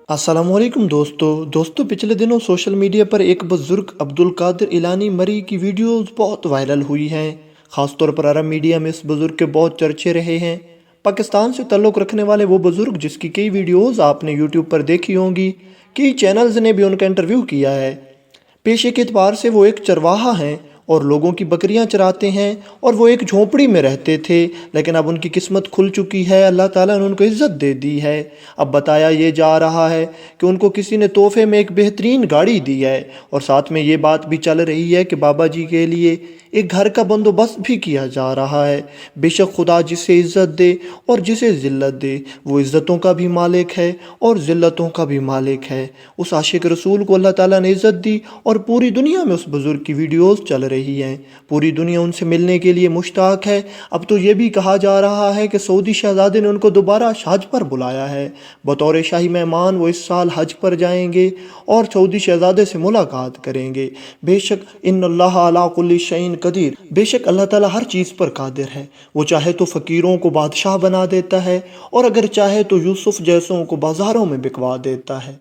अस्सलाम वालेकुम दोस्तों पिछले दिनों सोशल मीडिया पर एक बुजुर्ग अब्दुल कादिर इलानी मरी की वीडियोस बहुत वायरल हुई हैं। खासतौर पर अरब मीडिया में इस बुजुर्ग के बहुत चर्चे रहे हैं। पाकिस्तान से ताल्लुक़ रखने वाले वो बुजुर्ग जिसकी कई वीडियोस आपने यूट्यूब पर देखी होंगी, कई चैनल्स ने भी उनका इंटरव्यू किया है। पेशे के एतबार से वो एक चरवाहा हैं और लोगों की बकरियां चराते हैं, और वो एक झोंपड़ी में रहते थे, लेकिन अब उनकी किस्मत खुल चुकी है, अल्लाह ताला ने उनको इज़्ज़त दे दी है। अब बताया ये जा रहा है कि उनको किसी ने तोहफे में एक बेहतरीन गाड़ी दी है, और साथ में ये बात भी चल रही है कि बाबा जी के लिए एक घर का बंदोबस्त भी किया जा रहा है। बेशक खुदा जिसे इज़्ज़त दे और जिसे ज़िल्लत दे, वो इज़्ज़तों का भी मालिक है और ज़िल्लतों का भी मालिक है। उस आशिक रसूल को अल्लाह ताला ने इज़्ज़त दी, और पूरी दुनिया में उस बुज़ुर्ग की वीडियोस चल रही हैं। पूरी दुनिया उनसे मिलने के लिए मुश्ताक है। अब तो ये भी कहा जा रहा है कि सऊदी शहज़ादे ने उनको दोबारा हज पर बुलाया है। बतौर शाही मेहमान वो इस साल हज पर जाएंगे और सऊदी शहज़ादे से मुलाकात करेंगे। बेशक इन्नल्लाह अला कुल्ली शैइन कदीर, बेशक अल्लाह ताला हर चीज़ पर कादिर है। वो चाहे तो फ़कीरों को बादशाह बना देता है, और अगर चाहे तो यूसुफ जैसों को बाज़ारों में बिकवा देता है।